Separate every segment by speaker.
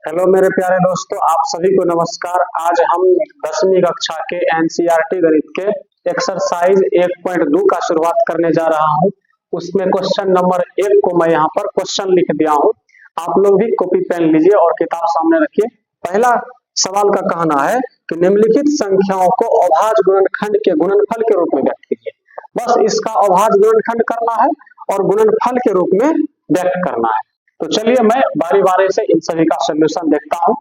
Speaker 1: Hello मेरे प्यारे दोस्तों, आप सभी को नमस्कार। आज हम 10वीं कक्षा के एनसीईआरटी गणित के एक्सरसाइज 1.2 का शुरुआत करने जा रहा हूं। उसमें क्वेश्चन नंबर 1 को मैं यहाँ पर क्वेश्चन लिख दिया हूं। आप लोग भी कॉपी पेन लीजिए और किताब सामने रखिए। पहला सवाल का कहना है कि निम्नलिखित संख्याओं को अभाज्य गुणनखंड के गुणनफल के रूप में व्यक्त कीजिए। बस इसका अभाज्य गुणनखंड करना है और गुणनफल के रूप में व्यक्त करना है। तो चलिए मैं बारी बारी से इन सभी का सोल्यूशन देखता हूं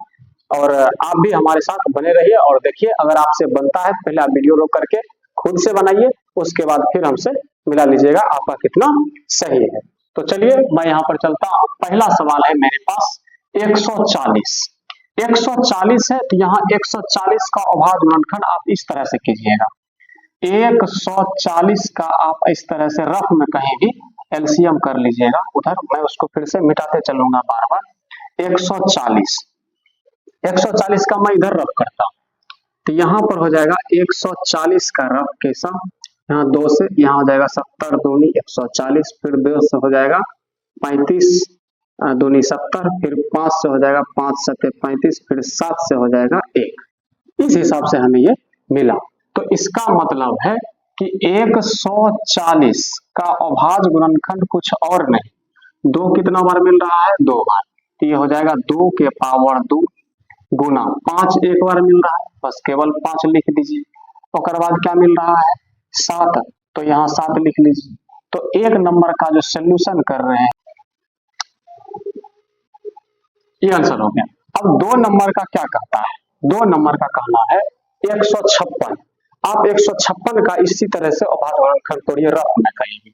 Speaker 1: और आप भी हमारे साथ बने रहिए और देखिए। अगर आपसे बनता है पहले आप वीडियो रोक करके खुद से बनाइए, उसके बाद फिर हमसे मिला लीजिएगा आपका कितना सही है। तो चलिए मैं यहाँ पर चलता हूँ। पहला सवाल है मेरे पास 140। 140 है तो यहाँ 140 का अभाज्य गुणनखंड आप इस तरह से कीजिएगा। 140 का आप इस तरह से रफ में कहीं भी एलसीएम कर लीजिएगा। उधर मैं उसको फिर से मिटाते चलूंगा बार बार। 140 का मैं इधर रफ करता हूं तो यहाँ पर हो जाएगा 140 का रफ कैसा, यहाँ 2 से यहाँ हो जाएगा 70 दूनी 140, फिर 2 से हो जाएगा 35 दूनी 70, फिर 5 से हो जाएगा 5 सत्ते 35, फिर 7 से हो जाएगा 1। इस हिसाब से हमें ये मिला। तो इसका मतलब है कि 140 का अभाज्य गुणनखंड कुछ और नहीं, 2 कितना बार मिल रहा है, 2 बार। तो ये हो जाएगा 2 के पावर 2 गुना 5 एक बार मिल रहा है, बस केवल 5 लिख दीजिए। और बाद क्या मिल रहा है, 7, तो यहाँ 7 लिख लीजिए। तो एक नंबर का जो सोल्यूशन कर रहे हैं ये आंसर हो गया। अब 2 नंबर का क्या कहता है, 2 नंबर का कहना है 156। आप 156 का इसी तरह से अभाज्य गुणनखंड तोड़िए, रफ में करेंगे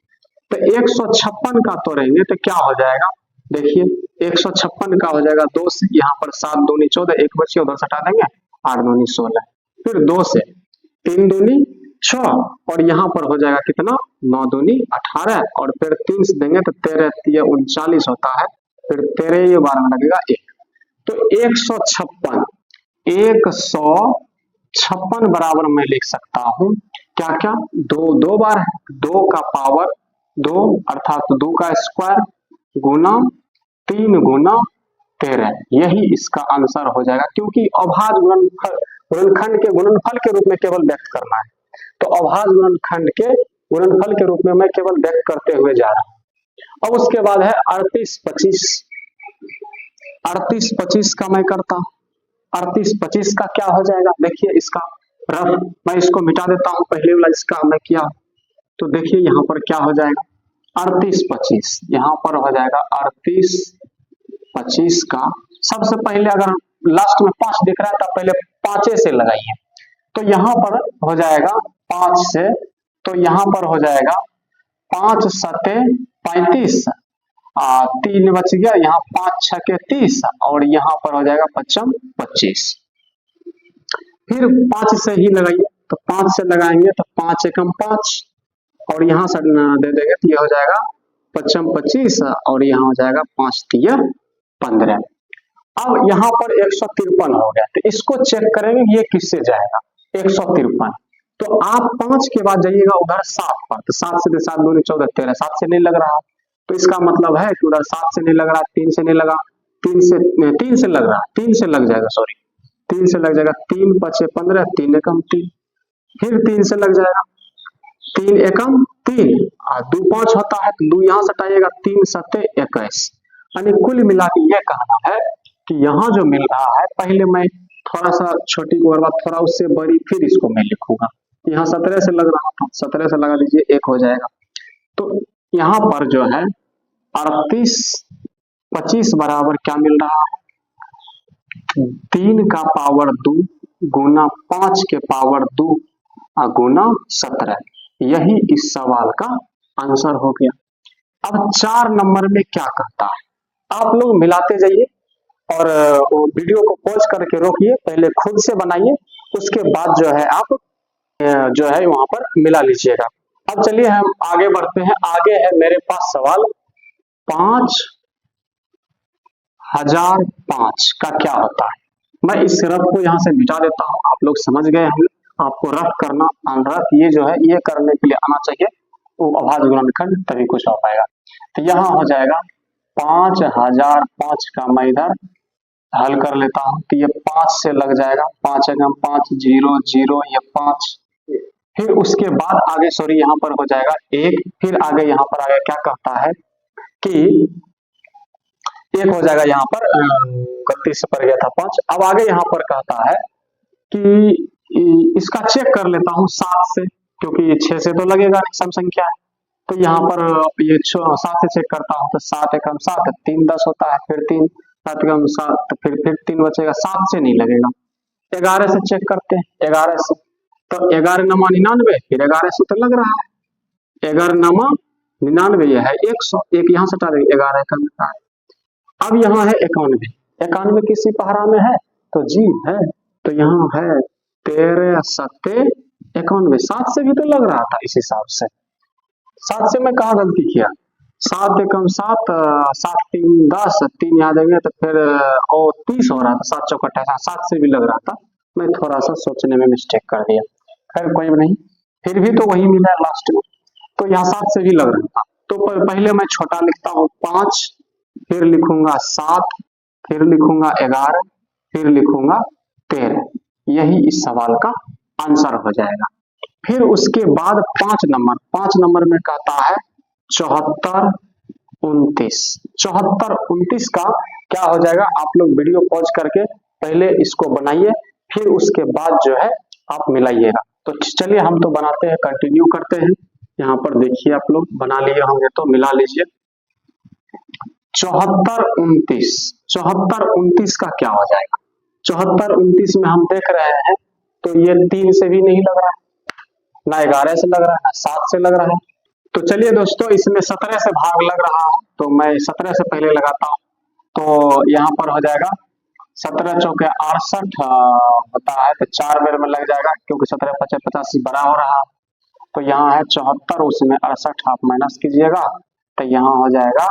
Speaker 1: तो 156 का तोड़ेंगे तो क्या हो जाएगा, देखिए 156 का हो जाएगा 2 से, यहाँ पर 7 दूनी 14, एक बची उधर से हटा देंगे, 8 दूनी 16, फिर 2 से 3 दूनी 6 और यहाँ पर हो जाएगा कितना, 9 दूनी 18 और फिर 3 से देंगे तो 13 39 होता है, फिर 13 ये बार में लगेगा 1। तो 156 156 बराबर मैं लिख सकता हूं क्या क्या, 2 2 बार है, 2 का पावर 2 अर्थात 2 का स्क्वायर गुना 3 गुना 13, यही इसका आंसर हो जाएगा। क्योंकि अभाज्य गुणनखंड के गुणनफल के रूप में केवल व्यक्त करना है, तो अभाज्य गुणनखंड के गुणनफल के रूप में मैं केवल व्यक्त करते हुए जा रहा हूं। अब उसके बाद है 38 25। 38 25 का मैं करता हूं। 38 25 का क्या हो जाएगा, देखिए इसका रफ मैं इसको मिटा देता हूं, पहले वाला इसका मैं किया तो देखिए यहाँ पर क्या हो जाएगा, 38 25 यहाँ पर हो जाएगा 38 25 का। सबसे पहले अगर लास्ट में 5 दिख रहा है तो पहले 5 से लगाइए, तो यहाँ पर हो जाएगा 5 से, तो यहाँ पर हो जाएगा 5 सत्ते 35, 3 बच गया, यहाँ 5 छके 30 और यहाँ पर हो जाएगा 5 25। फिर 5 से ही लगाइए, तो 5 से लगाएंगे तो 5 एकम 5 और यहाँ से दे देंगे तो ये हो जाएगा 5 25 और यहाँ हो जाएगा 5 3 15। अब यहाँ पर 153 हो गया, तो इसको चेक करेंगे ये किससे जाएगा, 153। तो आप 5 के बाद जाइएगा उधर 7 पर, तो 7 से 7 दूनी 14 13, 7 से नहीं लग रहा, तो इसका मतलब है कि उधर 7 से नहीं लग रहा, 3 से नहीं लगा, 3 से लग रहा, 3 से लग जाएगा, सॉरी 3 से लग जाएगा, 3 5 15, 3 एकम 3, फिर 3 से लग जाएगा, 3 एकम 3 और 2 5 होता है तो 2 यहाँ से हटाइएगा, 3 सत्ते 21। यानी कुल मिला के ये कहना है कि यहाँ जो मिल रहा है, पहले मैं थोड़ा सा छोटी को बाद थोड़ा उससे बड़ी फिर इसको मैं लिखूंगा। यहाँ 17 से लग रहा था, 17 से लगा दीजिए 1 हो जाएगा। तो यहाँ पर जो है 38 25 बराबर क्या मिल रहा है, 3 का पावर 2 गुना 5 के पावर 2 गुना 17, यही इस सवाल का आंसर हो गया। अब 4 नंबर में क्या कहता है, आप लोग मिलाते जाइए और वीडियो को पॉज करके रोकिए, पहले खुद से बनाइए, उसके बाद जो है आप जो है वहां पर मिला लीजिएगा। अब चलिए हम आगे बढ़ते हैं। आगे है मेरे पास सवाल 5005 का क्या होता है। मैं इस रफ को यहाँ से मिटा देता हूँ, आप लोग समझ गए हैं, आपको रफ करना अनरफ ये जो है ये करने के लिए आना चाहिए, वो अभाज्य गुणनखंड तभी कुछ हो पाएगा। तो यहाँ हो जाएगा 5005 का मैं इधर हल कर लेता हूँ तो ये 5 से लग जाएगा, 5 एकम 5, 0 0, ये 5। फिर उसके बाद आगे सॉरी यहाँ पर हो जाएगा 1, फिर आगे यहाँ पर आगे क्या कहता है कि 1 हो जाएगा यहाँ पर, गलती से पड़ गया था 5। अब आगे यहाँ पर कहता है कि इसका चेक कर लेता हूँ 7 से, क्योंकि 6 से तो लगेगा नहीं, सम संख्या है। तो यहाँ पर ये 7 से चेक करता हूँ तो 7 एकम 7, 3 10 होता है, फिर 3 7 एकम 7, फिर 3 बचेगा, 7 से नहीं लगेगा। 11 से चेक करते हैं, 11 से तो 11 नमा 99, फिर 11 से तो लग रहा है, 11 नमा 99 ये है 100, एक यहाँ से हटा देंगे, 11 एकम का। अब यहाँ है 91, 91 किसी पहरा में है तो जी है, तो यहाँ है 13 7 91, 7 से भी तो लग रहा था, इस हिसाब से 7 से मैं कहा गलती किया, 7 एकम 7, 7 3 10, 3 याद देंगे तो फिर और 30 हो रहा था, 7 चौक 28, 7 से भी लग रहा था, मैं थोड़ा सा सोचने में मिस्टेक कर दिया, खैर कोई नहीं, फिर भी तो वही मिला लास्ट में, तो यहाँ 7 से भी लग रहा था। तो पहले मैं छोटा लिखता हूँ 5, फिर लिखूंगा 7, फिर लिखूंगा 11, फिर लिखूंगा 13, यही इस सवाल का आंसर हो जाएगा। फिर उसके बाद 5 नंबर में कहता है 74 29, 74 29 का क्या हो जाएगा, आप लोग वीडियो पॉज करके पहले इसको बनाइए, फिर उसके बाद जो है आप मिलाइएगा। तो चलिए हम तो बनाते हैं, कंटिन्यू करते हैं। यहाँ पर देखिए आप लोग बना लिए होंगे तो मिला लीजिए। 74 29, 74 29 का क्या हो जाएगा, 74 29 में हम देख रहे हैं तो ये 3 से भी नहीं लग रहा है, ना 11 से लग रहा है, ना 7 से लग रहा है। तो चलिए दोस्तों, इसमें 17 से भाग लग रहा है, तो मैं 17 से पहले लगाता हूँ। तो यहाँ पर हो जाएगा 17 चौके 68 होता है, तो 4 बेर में लग जाएगा, क्योंकि 17 50 85 बड़ा हो रहा है। तो यहाँ है 74, उसमें 68 आप माइनस कीजिएगा, तो यहाँ हो जाएगा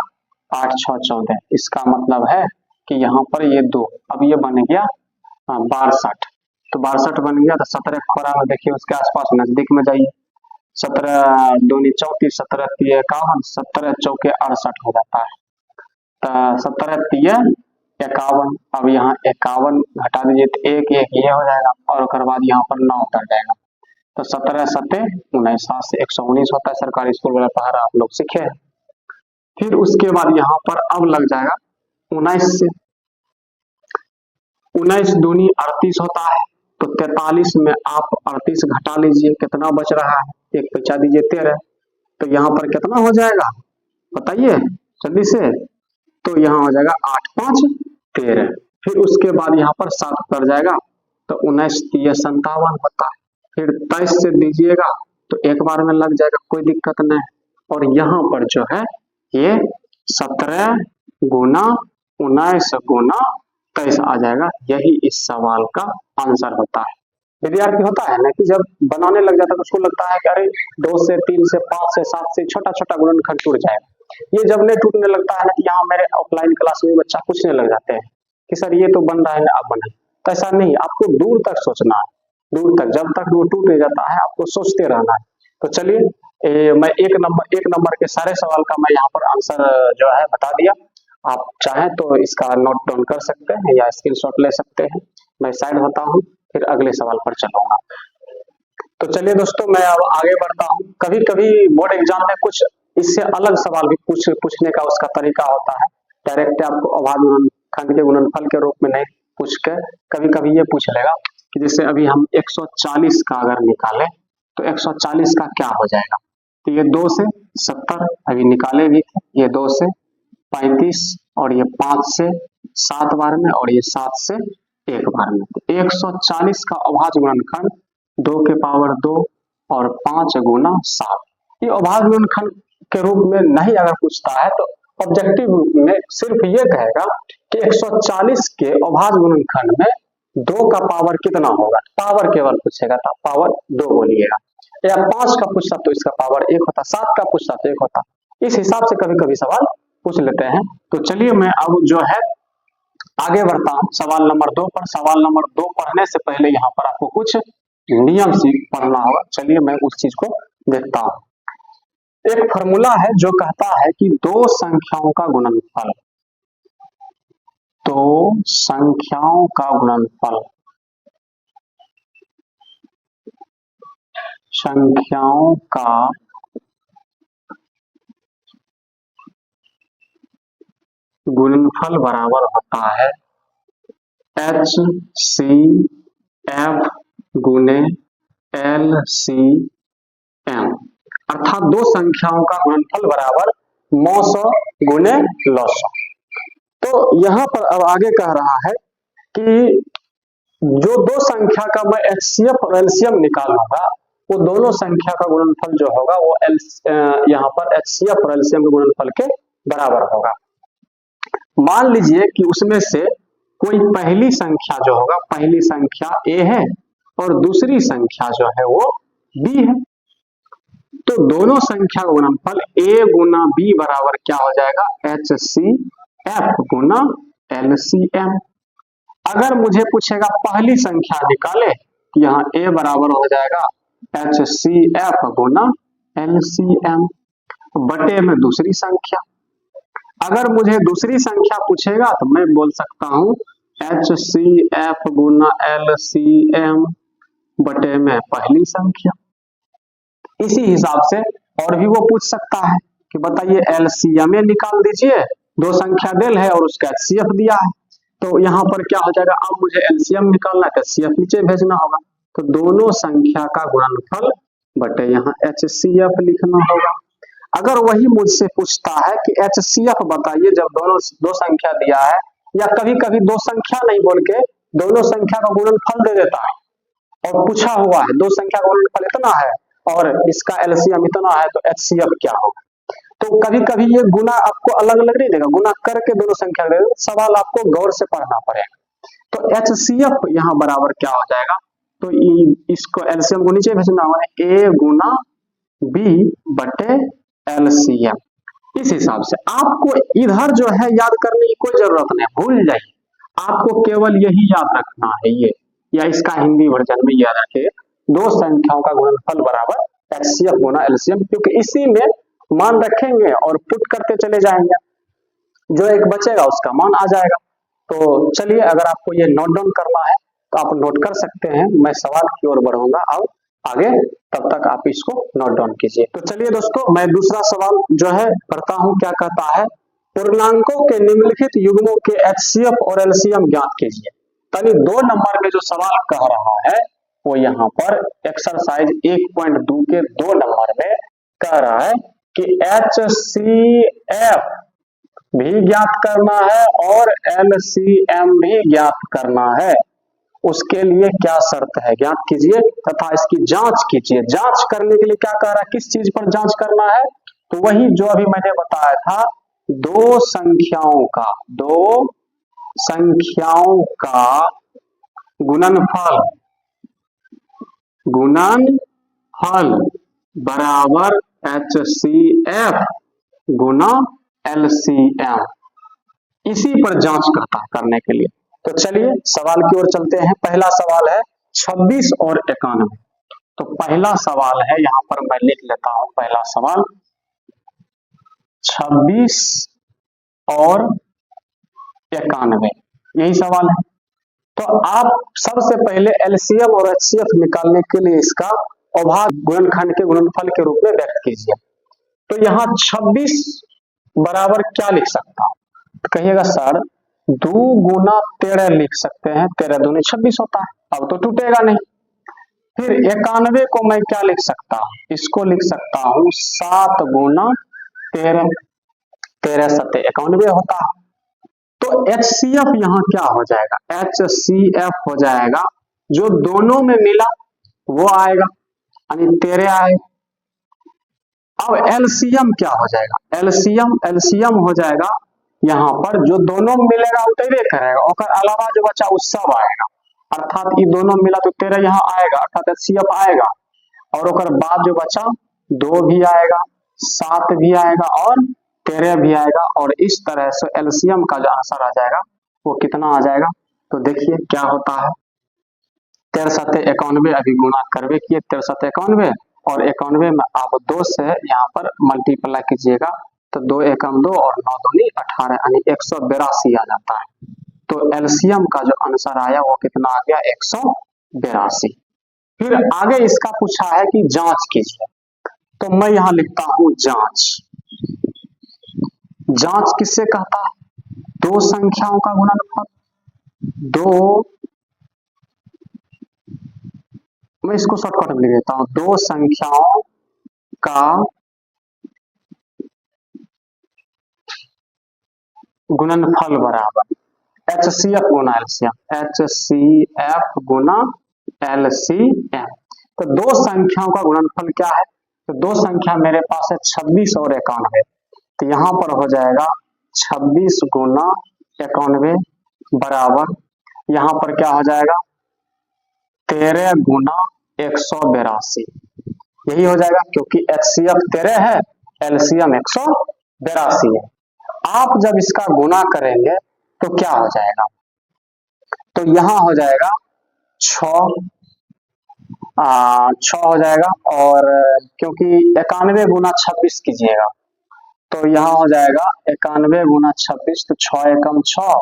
Speaker 1: 8 6 14। इसका मतलब है कि यहाँ पर ये 2, अब ये बन गया 62, तो 62 बन गया। तो 17 खोरा में देखिए उसके आसपास नजदीक में जाइए, 17 दूनी 34, 17 3 51, 17 चौके 68 हो जाता है, तो 17 3 51। अब यहाँ 51 घटा दीजिए तो 1 1 ये हो जाएगा, और उसके बाद यहाँ पर 9 उतर जाएगा, तो 17 7 19, 7 से 119 होता है, सरकारी स्कूल वाला पढ़ा आप लोग सीखे हैं। फिर उसके बाद यहाँ पर अब लग जाएगा 19 से, 19 दूनी 38 होता है, तो 43 में आप 38 घटा लीजिए, कितना बच रहा है, एक बचा दीजिए 13, तो यहाँ पर कितना हो जाएगा बताइए जल्दी से, तो यहाँ हो जाएगा 8 5 13। फिर उसके बाद यहाँ पर 7 उतर जाएगा, तो 19 3 57 होता है, फिर 23 से दीजिएगा तो एक बार में लग जाएगा, कोई दिक्कत नहीं। और यहाँ पर जो है ये 17 गुना 19 गुना 23 आ जाएगा, यही इस सवाल का आंसर होता है। विद्यार्थी होता है ना कि जब बनाने लग जाता है तो उसको लगता है कि अरे 2 से 3 से 5 से 7 से छोटा छोटा गुणनखंड टूट जाएगा, ये जब नहीं टूटने लगता है ना, कि यहाँ मेरे ऑफलाइन क्लास में बच्चा पूछने लग जाते हैं कि सर ये तो बन रहा है ना, अब बना, तो ऐसा नहीं, आपको दूर तक सोचना है, दूर तक, जब तक वो टूट नहीं जाता है आपको सोचते रहना है। तो चलिए मैं एक नंबर के सारे सवाल का मैं यहाँ पर आंसर जो है बता दिया, आप चाहें तो इसका नोट डाउन कर सकते हैं या स्क्रीनशॉट ले सकते हैं। मैं साइड होता हूँ, फिर अगले सवाल पर चलूंगा। तो चलिए दोस्तों, मैं अब आगे बढ़ता हूँ। कभी कभी बोर्ड एग्जाम में कुछ इससे अलग सवाल भी पूछने का उसका तरीका होता है, डायरेक्ट आपको अभाज्य गुणनखंड के गुणनफल के रूप में नहीं पूछ के कभी कभी ये पूछ लेगा कि जैसे अभी हम 140 का अगर निकालें तो 140 का क्या हो जाएगा, तो ये 2 से 70 अभी निकाले भी थे, ये 2 से 35 और ये 5 से 7 बार में और ये 7 से 1 बार में। तो 140 का अभाज्य गुणनखंड 2 के पावर 2 और 5 गुना 7, ये अभाज्य गुणनखंड के रूप में नहीं अगर पूछता है तो ऑब्जेक्टिव रूप में सिर्फ ये कहेगा कि 140 के अभाज्य गुणनखंड में 2 का पावर कितना होगा, पावर केवल पूछेगा तो पावर 2 बोलिएगा, या 5 का पूछता तो इसका पावर 1 होता, 7 का पूछता तो 1 होता, इस हिसाब से कभी कभी सवाल पूछ लेते हैं। तो चलिए मैं अब जो है आगे बढ़ता हूँ सवाल नंबर 2 पर। सवाल नंबर 2 पढ़ने से पहले यहाँ पर आपको कुछ नियम पढ़ना होगा, चलिए मैं उस चीज को देखता हूँ। एक फॉर्मूला है जो कहता है कि 2 संख्याओं का गुणनफल दो संख्याओं का गुणनफल, संख्याओं का गुणनफल बराबर होता है एच सी एफ गुने एल सी एम, अर्थात दो संख्याओं का गुणनफल बराबर मौसौ गुने लौसौ। तो यहाँ पर अब आगे कह रहा है कि जो दो संख्या का मैं एचसीएफ और एलसीएम निकालूंगा वो दोनों संख्या का गुणनफल जो होगा वो यहाँ पर एचसीएफ और एलसीएम के गुणनफल के बराबर होगा। मान लीजिए कि उसमें से कोई पहली संख्या जो होगा, पहली संख्या ए है और दूसरी संख्या जो है वो बी है, तो दोनों संख्या का गुणनफल ए गुना बी बराबर क्या हो जाएगा, एच सी एफ गुना एल सी एम। अगर मुझे पूछेगा पहली संख्या निकाले, यहाँ ए बराबर हो जाएगा एच सी एफ गुना एल सी एम बटे में दूसरी संख्या। अगर मुझे दूसरी संख्या पूछेगा तो मैं बोल सकता हूं एच सी एफ गुना एल सी एम बटे में पहली संख्या। इसी हिसाब से और भी वो पूछ सकता है कि बताइए एलसीएम निकाल दीजिए, दो संख्या दिल है और उसका एचसीएफ दिया है, तो यहाँ पर क्या हो जाएगा, अब मुझे एलसीएम निकालना है, एचसीएफ नीचे भेजना होगा, तो दोनों संख्या का गुणनफल बटे यहाँ एचसीएफ लिखना होगा। अगर वही मुझसे पूछता है कि एचसीएफ बताइए जब दोनों दो संख्या दिया है, या कभी कभी दो संख्या नहीं बोल के दोनों संख्या का गुणनफल दे देता है और पूछा हुआ है दो संख्या का गुणनफल इतना है और इसका एलसीएम इतना है, तो एचसीएफ क्या होगा। तो कभी कभी ये गुना आपको अलग अलग नहीं देगा, गुना करके दोनों संख्या दे, सवाल आपको गौर से पढ़ना पड़ेगा। तो एचसीएफ यहाँ बराबर क्या हो जाएगा, तो इसको एलसीएम को नीचे भेजना होगा, ए गुना बी बटे एलसीएम। इस हिसाब से आपको इधर जो है याद करने की कोई जरूरत नहीं, भूल जाइए, आपको केवल यही याद रखना है ये, या इसका हिंदी वर्जन में याद रखिए, दो संख्याओं का गुणनफल बराबर एचसीएफ गुना एलसीएम, क्योंकि इसी में मान रखेंगे और पुट करते चले जाएंगे, जो एक बचेगा उसका मान आ जाएगा। तो चलिए, अगर आपको ये नोट डाउन करना है तो आप नोट कर सकते हैं, मैं सवाल की ओर बढ़ूंगा अब आगे, तब तक आप इसको नोट डाउन कीजिए। तो चलिए दोस्तों, मैं दूसरा सवाल जो है करता हूं, क्या कहता है, पूर्णांकों के निम्नलिखित युग्मों के एचसीएफ और एलसीएम ज्ञात कीजिए। यानी 2 नंबर में जो सवाल कह रहा है वो यहाँ पर एक्सरसाइज 1.2 के 2 नंबर में कह रहा है कि एचसीएफ भी ज्ञात करना है और एलसीएम भी ज्ञात करना है। उसके लिए क्या शर्त है, ज्ञात कीजिए तथा इसकी जांच कीजिए। जांच करने के लिए क्या कह रहा है, किस चीज पर जांच करना है, तो वही जो अभी मैंने बताया था, दो संख्याओं का गुणनफल बराबर एचसीएफ गुना एलसीएम, इसी पर जांच करने के लिए। तो चलिए सवाल की ओर चलते हैं। पहला सवाल है 26 और 91। तो पहला सवाल है, यहां पर मैं लिख लेता हूं, पहला सवाल 26 और 91, यही सवाल है। तो आप सबसे पहले एलसीएम और एचसीएफ निकालने के लिए इसका अभाज्य गुणनखंड के गुणनफल के रूप में व्यक्त कीजिए। तो यहाँ 26 बराबर क्या लिख सकता हूं, तो कहिएगा सर 2 गुना 13 लिख सकते हैं, 13 दूनी 26 होता है, अब तो टूटेगा नहीं। फिर 91 को मैं क्या लिख सकता हूं, इसको लिख सकता हूं 7 गुना 13, 13 सत्ते 91 होता है। तो एचसीएफ यहाँ क्या हो जाएगा, एचसीएफ हो जाएगा जो दोनों में मिला वो आएगा, यानी 13 आएगा। अब एलसीएम क्या हो जाएगा, एलसीएम हो जाएगा यहाँ पर जो दोनों मिलेगा उतरे करेगा, और अलावा जो बचा उस सब आएगा, अर्थात ये दोनों मिला तो 13 यहाँ आएगा, अर्थात एचसीएफ आएगा, और ओकर बाद जो बचा 2 भी आएगा, 7 भी आएगा और 13 भी आएगा, और इस तरह से एलसीएम का जो आंसर आ जाएगा वो कितना आ जाएगा। तो देखिए क्या होता है, 13 सत्ते 91, अभी गुणा करवे किए 13 सत्ते 91, और 91 में आप 2 से यहाँ पर मल्टीप्लाई कीजिएगा, तो 2 एकम 2 और 9 दूनी 18, यानी 182 आ जाता है। तो एलसीएम का जो आंसर आया वो कितना आ गया 182। फिर आगे इसका पूछा है कि जांच कीजिए, तो मैं यहां लिखता हूं जांच। जांच किससे कहता है? दो संख्याओं का गुणनफल। दो, मैं इसको शॉर्टकट में लिख देता हूं, दो संख्याओं का गुणनफल बराबर एचसीएफ गुना एलसीएम, एचसीएफ गुना एलसीएम। तो दो संख्याओं का गुणनफल क्या है? तो दो संख्या मेरे पास है 26 और 91, तो यहां पर हो जाएगा 26 गुना 91 बराबर, यहां पर क्या हो जाएगा 13 गुना 182, यही हो जाएगा, क्योंकि एचसीएफ 13 है, एलसीएम 182 है। आप जब इसका गुना करेंगे तो क्या हो जाएगा? तो यहां हो जाएगा 6 हो जाएगा, और क्योंकि 91 गुना 26 कीजिएगा तो यहाँ हो जाएगा 91 गुना 26, तो 6 एकम 6,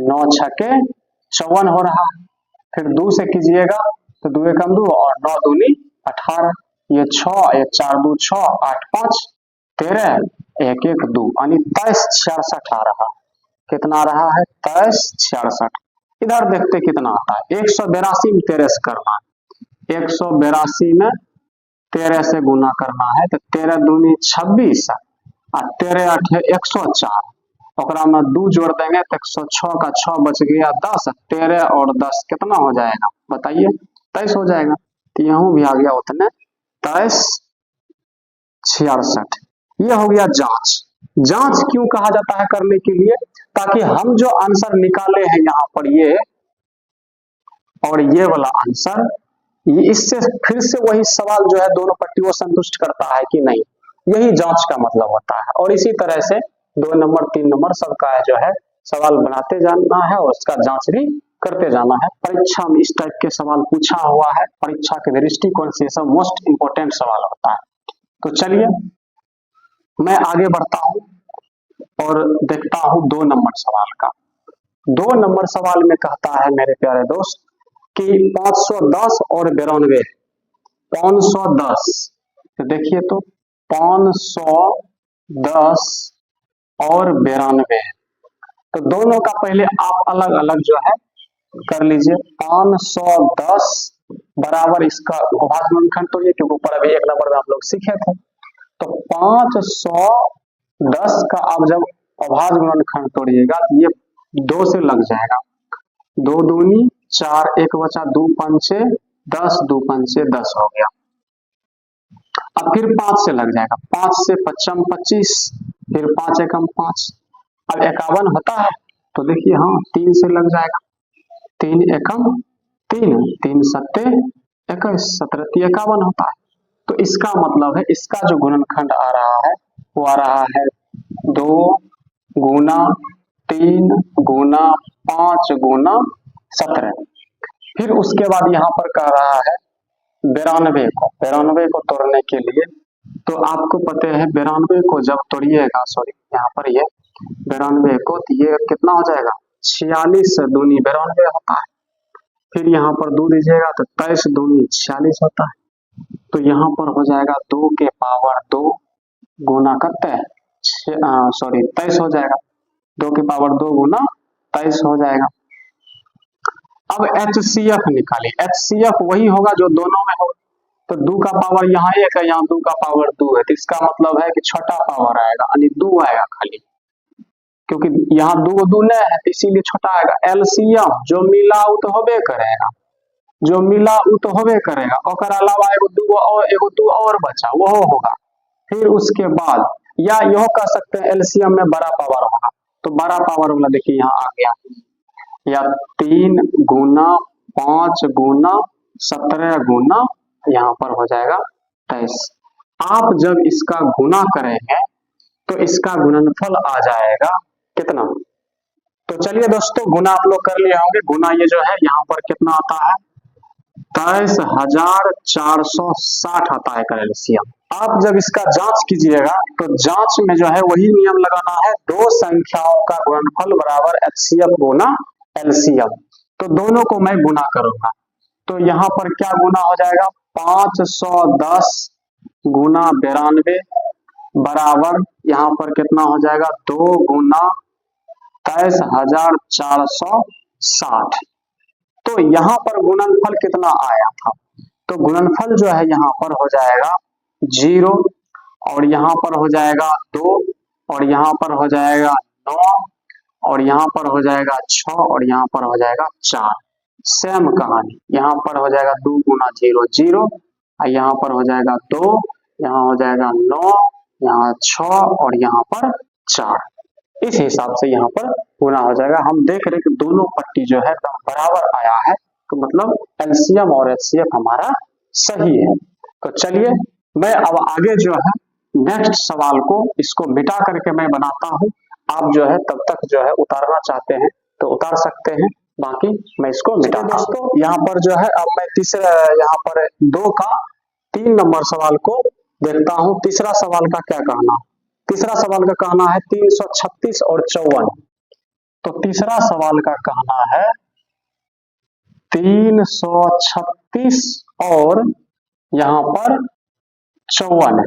Speaker 1: 9 छके 54 हो रहा है। फिर 2 से कीजिएगा तो 2 एकम 2 और 9 दूनी 18, ये 6, ये 4 2 6, 8 5 13, 1 1 2, यानी 23 66 आ रहा है। कितना आ रहा है? 23 66। इधर देखते कितना आता है। 182 में 13 से करना है, 182 में 13 से गुना करना है, तो 13 दूनी 26 और 13 8 104, ओकरा में 2 जोड़ देंगे तो 106 का 6 बच गया 10, 13 और 10 कितना हो जाएगा बताइए? 23 हो जाएगा। तो यहूं भी आ गया उतने 23 66। ये हो गया जांच। जांच क्यों कहा जाता है करने के लिए? ताकि हम जो आंसर निकाले हैं यहाँ पर ये और ये वाला आंसर, ये इससे फिर से वही सवाल जो है दोनों पट्टियों संतुष्ट करता है कि नहीं, यही जांच का मतलब होता है। और इसी तरह से 2 नंबर 3 नंबर सबका जो है सवाल बनाते जाना है और उसका जांच भी करते जाना है। परीक्षा में इस टाइप के सवाल पूछा हुआ है, परीक्षा के दृष्टिकोण से सब मोस्ट इंपोर्टेंट सवाल होता है। तो चलिए मैं आगे बढ़ता हूं और देखता हूं 2 नंबर सवाल का। 2 नंबर सवाल में कहता है मेरे प्यारे दोस्त कि 510 और 92, 510, तो देखिए तो 510 और 92, तो दोनों का पहले आप अलग अलग जो है कर लीजिए। 510 बराबर इसका अभाज्य गुणनखंड तोड़िए, क्योंकि ऊपर अभी 1 नंबर में आप लोग सीखे थे। तो 510 का आप जब अभाज्य गुणनखंड तोड़िएगा तो ये 2 से लग जाएगा, 2 दूनी 4, 1 बचा 2 पंचे 10, 2 पंचे 10 हो गया। अब फिर 5 से लग जाएगा, 5 से 55 25, फिर 5 एकम 5, अब 51 होता है तो देखिए हाँ 3 से लग जाएगा, 3 एकम 3, 3 सत्ते 21, 17 51 होता है। तो इसका मतलब है इसका जो गुणनखंड आ रहा है वो आ रहा है 2 गुना 3 गुना 5 गुना 17। फिर उसके बाद यहाँ पर कह रहा है 92 को तोड़ने के लिए, तो आपको पता है 92 को जब तोड़िएगा, सॉरी यहाँ पर ये 92 को, तो ये कितना हो जाएगा 46 दूनी 92 होता है। फिर यहाँ पर 2 दीजिएगा तो 23 दूनी 46 होता है। तो यहाँ पर हो जाएगा 2 के पावर 2 गुना करते हैं, सॉरी 23 हो जाएगा, 2 के पावर 2 गुना 23 हो जाएगा। अब HCF निकालिए, HCF वही होगा जो दोनों में होगा। तो 2 का पावर यहाँ 1 है, यहाँ 2 का पावर 2 है, तो इसका मतलब है कि छोटा पावर आएगा, यानी 2 आएगा खाली, क्योंकि यहाँ 2 दूने है इसीलिए छोटा आएगा। LCM जो मिला उ तो होबे करेगा, जो मिला उ तो होबे करेगा, और अलावा एगो 2 और बचा वो होगा। फिर उसके बाद या यह कह सकते हैं LCM में बड़ा पावर होगा, तो बड़ा पावर वाला देखिए यहाँ आ गया, या 3 गुना 5 गुना 17 गुना यहाँ पर हो जाएगा 23। आप जब इसका गुना करेंगे तो इसका गुणनफल आ जाएगा कितना? तो चलिए दोस्तों गुना आप लोग कर लिए होंगे। गुना ये जो है यहाँ पर कितना आता है 23,460 आता है का एलसीएम। आप जब इसका जांच कीजिएगा तो जांच में जो है वही नियम लगाना है, दो संख्याओं का गुणनफल बराबर एचसीएफ गुना एलसीएम, तो दोनों को मैं गुना करूंगा। तो यहाँ पर क्या गुना हो जाएगा, 510 गुना 92 बराबर यहाँ पर कितना हो जाएगा, 2 गुना 23,460। तो यहाँ पर गुणनफल कितना आया था, तो गुणनफल जो है यहाँ पर हो जाएगा 0 और यहाँ पर हो जाएगा 2 और यहाँ पर हो जाएगा 9 और यहाँ पर हो जाएगा 6 और यहाँ पर हो जाएगा 4। सेम कहानी, यहाँ पर हो जाएगा 2 गुना 0 0 और यहाँ पर हो जाएगा 2, यहाँ हो जाएगा 9, यहाँ 6 और यहाँ पर 4। इस हिसाब से यहाँ पर गुना हो जाएगा। हम देख रहे कि दोनों पट्टी जो है बराबर आया है, तो मतलब एलसीएम और एचसीएफ हमारा सही है। तो चलिए मैं अब आगे जो है नेक्स्ट सवाल को इसको मिटा करके मैं बनाता हूँ। आप जो है तब तक जो है उतारना चाहते हैं तो उतार सकते हैं, बाकी मैं इसको मिटा। दोस्तों यहाँ पर जो है अब मैं तीसरा यहाँ पर 2 का 3 नंबर सवाल को देखता हूँ। तीसरा सवाल का क्या कहना, तीसरा सवाल का कहना है 336 और 54। तो तीसरा सवाल का कहना है 336 और यहाँ पर 54 है।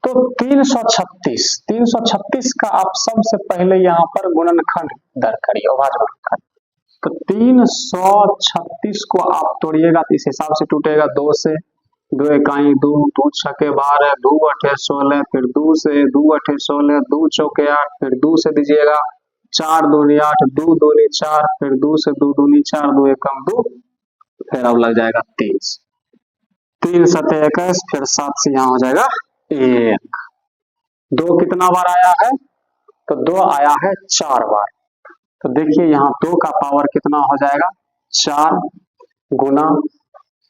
Speaker 1: तो 336 का आप सबसे पहले यहाँ पर गुणनखंड दर करिए, अभाज्य गुणनखंड। तो 336 को आप तोड़िएगा तो इस हिसाब से टूटेगा, 2 से 2 इकाई 2, 2 छके 12, 2 अठे 16, फिर 2 से 2 अठे 16, 2 चौके 8, फिर 2 से दीजिएगा 4 दूनी 8, 2 दूनी 4, फिर 2 से 2 दूनी 4, 2 एकम 2, फिर अब लग जाएगा 3 3 सते 21, फिर 7 से यहाँ हो जाएगा 1। 2 कितना बार आया है, तो 2 आया है 4 बार। तो देखिए यहाँ 2 का पावर कितना हो जाएगा, 4 गुना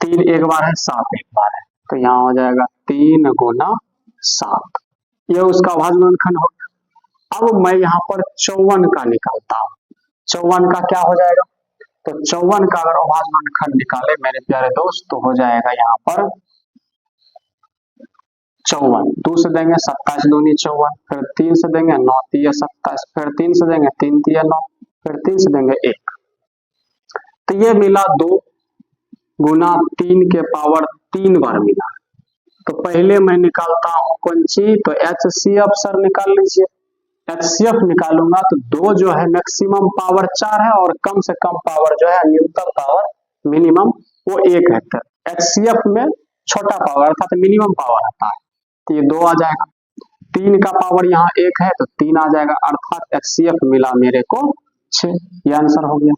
Speaker 1: 3 एक बार है, 7 एक बार है, तो यहाँ हो जाएगा 3 गुना 7। यह उसका अभाज्य गुणनखंड हो गया। अब मैं यहाँ पर 54 का निकालता हूँ। 54 का क्या हो जाएगा, तो 54 का अगर अभाज्य गुणनखंड निकाले मेरे प्यारे दोस्त तो हो जाएगा यहाँ पर 54, 2 से देंगे 27 दूनी 54, फिर 3 से देंगे 9 तिया 27, फिर 3 से देंगे 3 तिया 9, फिर 3 से देंगे 1। तो ये मिला 2 गुना 3 के पावर 3 बार मिला। तो पहले मैं निकालता हूं कौन सी, तो एचसीएफ सर निकाल लीजिए। एचसीएफ निकालूंगा तो 2 जो है मैक्सिमम पावर 4 है और कम से कम पावर जो है न्यूनतम पावर मिनिमम वो 1 है। तो एचसीएफ में छोटा पावर अर्थात मिनिमम पावर आता है, तो ये 2 आ जाएगा। 3 का पावर यहाँ 1 है तो 3 आ जाएगा, अर्थात एचसीएफ मिला मेरे को 6। ये आंसर हो गया।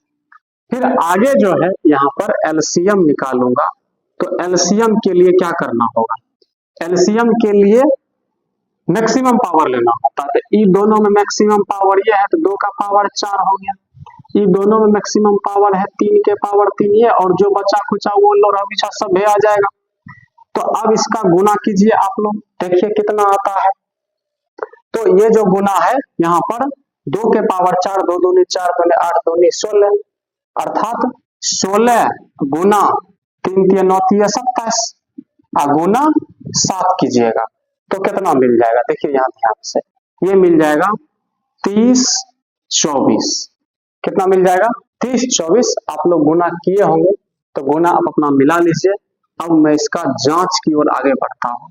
Speaker 1: फिर आगे जो है यहाँ पर एलसीएम निकालूंगा। तो एलसीएम के लिए क्या करना होगा, एलसीएम के लिए मैक्सिमम पावर लेना होता है। तो इन दोनों में मैक्सिमम पावर ये है तो 2 का पावर 4 हो गया। इन दोनों में मैक्सिमम पावर है 3 के पावर 3 ये, और जो बचा खुचा वो लोग हमेशा सब आ जाएगा। तो अब इसका गुना कीजिए आप लोग, देखिए कितना आता है। तो ये जो गुना है यहाँ पर 2 के पावर 4, 2 दूनी 4, 2 8, 2 16, अर्थात 16 गुना 3 तिया 9 तिया 27 गुना 7 कीजिएगा तो कितना मिल जाएगा, देखिए यहाँ ध्यान से, ये मिल जाएगा 30 24। कितना मिल जाएगा, 30 24। आप लोग गुना किए होंगे तो गुना आप अपना मिला लीजिए। अब मैं इसका जांच की ओर आगे बढ़ता हूं,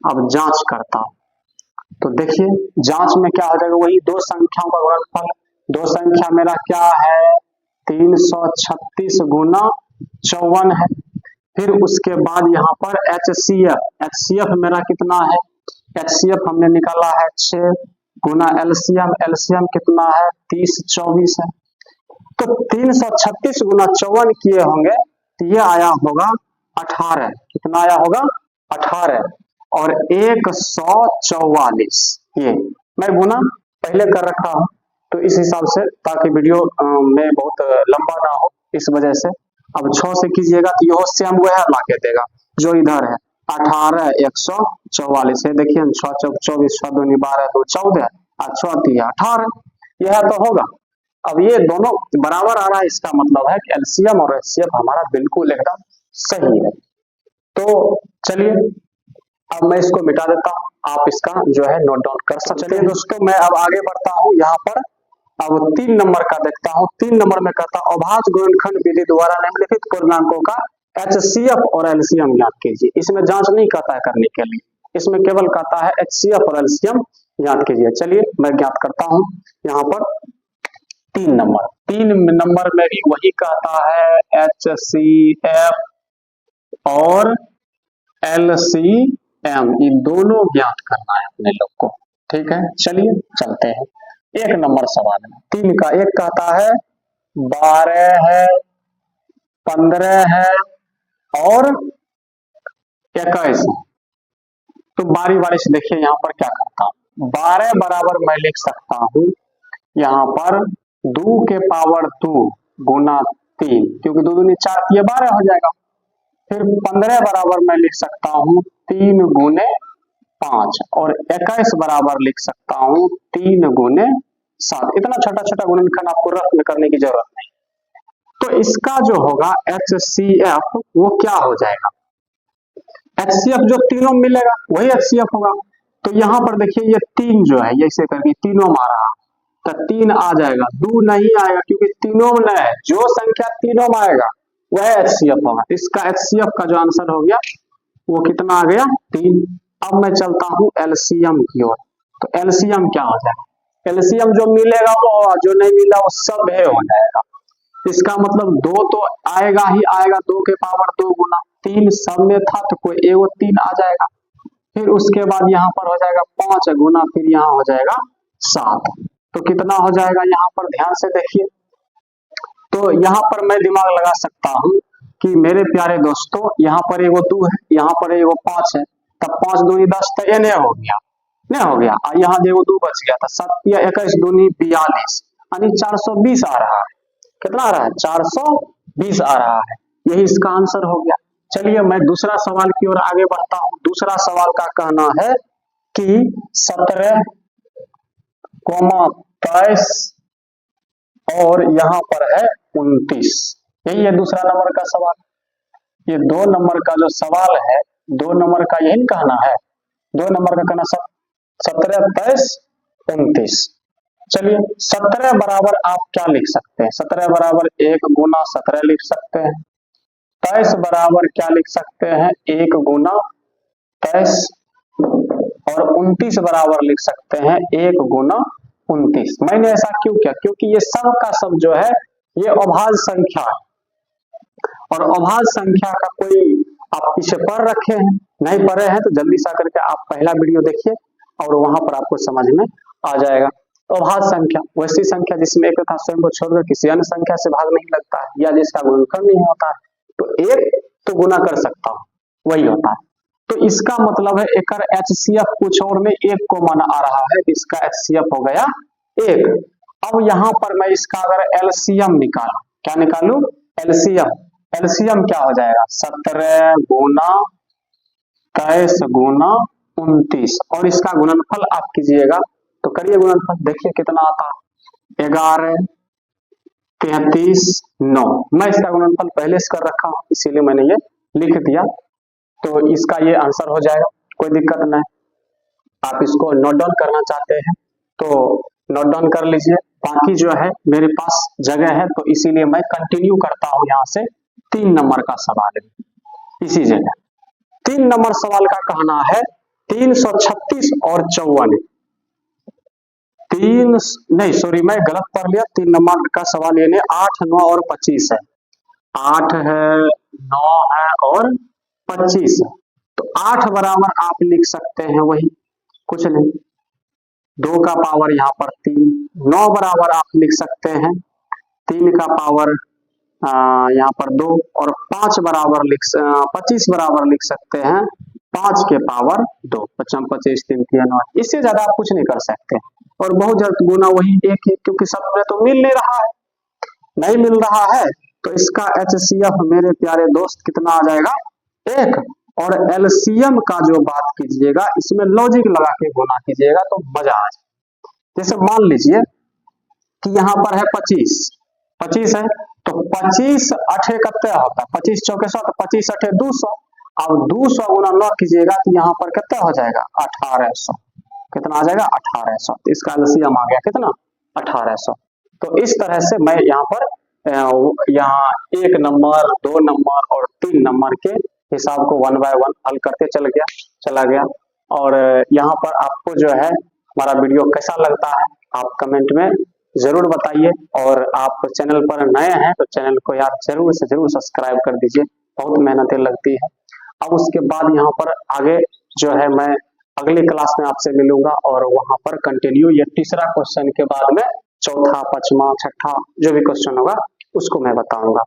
Speaker 1: अब जांच करता हूं। तो देखिए जांच में क्या हो जाएगा, वही 2 संख्याओं का गुणनफल। 2 संख्या मेरा क्या है, 336 गुना 54 है। फिर उसके बाद यहाँ पर एचसीएफ मेरा कितना है, एचसीएफ हमने निकाला है 6 गुना एलसीएम कितना है 30 24 है। तो 336 गुना 54 किए होंगे तो ये आया होगा 18। कितना आया होगा, 18 और 144। ये मैं गुना पहले कर रखा हूं तो इस हिसाब से, ताकि वीडियो में बहुत लंबा ना हो इस वजह से। अब 6 से कीजिएगा तो यह सेम वह ला के देगा जो इधर है, 18 144 है। देखिए 6 चौक 24, 6 दूनी 12, 2 14 और 6 तिया 18, यह तो होगा। अब ये दोनों बराबर आ रहा है, इसका मतलब है कि एलसीएम और एचसीएफ हमारा बिल्कुल एकदम सही है। तो चलिए अब मैं इसको मिटा देता हूं, आप इसका जो है नोट डाउन कर सकते हैं। चलिए दोस्तों मैं अब आगे बढ़ता हूं। यहाँ पर अब 3 नंबर का देखता हूं। 3 नंबर में कहता अभाज्य गुणनखंड विधि द्वारा निम्नलिखित पूर्णांकों का एचसीएफ और एलसीएम ज्ञात कीजिए। इसमें जांच नहीं कहता है करने के लिए, इसमें केवल कहता है एचसीएफ और एलसीएम ज्ञात कीजिए। चलिए मैं ज्ञात करता हूं। यहाँ पर 3 नंबर में भी वही कहता है एचसीएफ और एलसीएम, ये दोनों ज्ञात करना है अपने लोग को। ठीक है, चलिए चलते हैं 1 नंबर सवाल में। 3 का एक कहता है 12 है, 15 है और 21 है। तो बारी बारी से देखिए यहाँ पर क्या करता हूं। 12 बराबर मैं लिख सकता हूं यहाँ पर 2 के पावर 2 गुना 3, क्योंकि 2 दूनी 4 ये 12 हो जाएगा। फिर 15 बराबर मैं लिख सकता हूँ 3 गुने 5 और 21 बराबर लिख सकता हूँ 3 गुने 7। इतना छोटा छोटा गुणनखंड आपको रफ में करने की जरूरत नहीं। तो इसका जो होगा HCF वो क्या हो जाएगा, HCF जो तीनों में मिलेगा वही HCF होगा। तो यहाँ पर देखिए ये 3 जो है ऐसे करके तीनों में आ रहा, तो 3 आ जाएगा, 2 नहीं आएगा क्योंकि तीनों में है, जो संख्या तीनों में आएगा वह HCF होगा। इसका HCF का जो आंसर हो गया वो कितना आ गया 3। अब मैं चलता हूं LCM की ओर। तो LCM क्या हो जाएगा, LCM जो मिलेगा वो, जो नहीं मिला वो सब है हो जाएगा। इसका मतलब 2 तो आएगा ही आएगा, 2 के पावर 2 गुना 3 सब में था तो कोई एगो 3 आ जाएगा। फिर उसके बाद यहाँ पर हो जाएगा 5 गुना, फिर यहाँ हो जाएगा 7। तो कितना हो जाएगा यहाँ पर ध्यान से देखिए। तो यहाँ पर मैं दिमाग लगा सकता हूँ कि मेरे प्यारे दोस्तों यहाँ पर एगो 2 है, यहाँ पर एगो 5 है, तब 5 दूनी 10 तो ये नहीं हो गया, नहीं हो गया। यहाँ देखो 2 बच गया था, 7 या 21 दूनी 42, यानी 420 आ रहा है। कितना आ रहा है 420 आ रहा है, यही इसका आंसर हो गया। चलिए मैं दूसरा सवाल की ओर आगे बढ़ता हूँ। दूसरा सवाल का कहना है कि 17, 23 और यहाँ पर है 29, यही है दूसरा नंबर का सवाल। ये 2 नंबर का जो सवाल है, 2 नंबर का यही कहना है, 2 नंबर का कहना 17, 23, 29। चलिए 17 बराबर आप क्या लिख सकते हैं, 17 बराबर 1 गुना 17 लिख सकते हैं। 23 बराबर क्या लिख सकते हैं 1 गुना 23 और 29 बराबर लिख सकते हैं 1 गुना 29। मैंने ऐसा क्यों किया, क्योंकि ये सब का सब जो है ये अभाज्य संख्या है, और अभाज्य संख्या का कोई आप पीछे पढ़ रखे हैं, नहीं पढ़े हैं तो जल्दी से आकर के आप पहला वीडियो देखिए और वहां पर आपको समझ में आ जाएगा। अभाज्य संख्या वैसी संख्या जिसमें एक तथा स्वयं को छोड़कर किसी अन्य संख्या से भाग नहीं लगता है या जिसका गुणनखंड नहीं होता है, तो एक तो गुना कर सकता हूं वही होता है। तो इसका मतलब है एक HCF कुछ और में 1 को मान आ रहा है, इसका HCF हो गया 1। अब यहाँ पर मैं इसका अगर LCM निकालू, क्या निकालू LCM क्या हो जाएगा 17 गुना 23 गुना 29 और इसका गुणनफल आप कीजिएगा, तो करिए गुणनफल, देखिए कितना आता है 11, 33, 9। मैं इसका गुणनफल पहले से कर रखा हूं इसीलिए मैंने ये लिख दिया, तो इसका ये आंसर हो जाएगा, कोई दिक्कत नहीं। आप इसको नोट डाउन करना चाहते हैं तो नोट डाउन कर लीजिए, बाकी जो है मेरे पास जगह है तो इसीलिए मैं कंटिन्यू करता हूं यहाँ से। 3 नंबर का सवाल है इसी जगह। 3 नंबर सवाल का कहना है 336 और 54, 3 नहीं सॉरी मैं गलत पढ़ लिया। 3 नंबर का सवाल यानी 8, 9 और 25 है, 8 है, 9 है और 25 है। तो 8 बराबर आप लिख सकते हैं वही, कुछ नहीं, 2 का पावर यहाँ पर 3। 9 बराबर आप लिख सकते हैं 3 का पावर यहाँ पर 2 और 5 बराबर 25 बराबर लिख सकते हैं 5 के पावर 2। 5 25 3 3 9, इससे ज्यादा आप कुछ नहीं कर सकते। और बहुत ज्यादा गुना वही 1 है, क्योंकि सब में तो मिल नहीं रहा है, नहीं मिल रहा है, तो इसका HCF मेरे प्यारे दोस्त कितना आ जाएगा 1। और LCM का जो बात कीजिएगा इसमें लॉजिक लगा के गुना कीजिएगा तो मजा आ जाए। जैसे मान लीजिए कि यहाँ पर है 25 है, तो 25 8 कितना होता है 25 चौके 100, तो 25 8 200। अब 200 गुना 9 कीजिएगा तो यहाँ पर कितना हो जाएगा 1800, कितना आ जाएगा 1800। तो इसका LCM आ गया कितना 1800। तो इस तरह से मैं यहाँ पर यहाँ 1 नंबर, 2 नंबर और 3 नंबर के हिसाब को 1 बाय 1 हल करते चला गया। और यहाँ पर आपको जो है हमारा वीडियो कैसा लगता है आप कमेंट में जरूर बताइए, और आप चैनल पर नए हैं तो चैनल को यार जरूर से जरूर सब्सक्राइब कर दीजिए, बहुत मेहनतें लगती है। अब उसके बाद यहाँ पर आगे जो है मैं अगली क्लास में आपसे मिलूंगा, और वहां पर कंटिन्यू ये तीसरा क्वेश्चन के बाद में चौथा, पांचवा, छठा जो भी क्वेश्चन होगा उसको मैं बताऊंगा।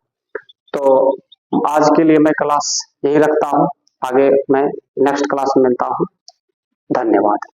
Speaker 1: तो आज के लिए मैं क्लास यही रखता हूँ, आगे मैं नेक्स्ट क्लास में मिलता हूँ। धन्यवाद।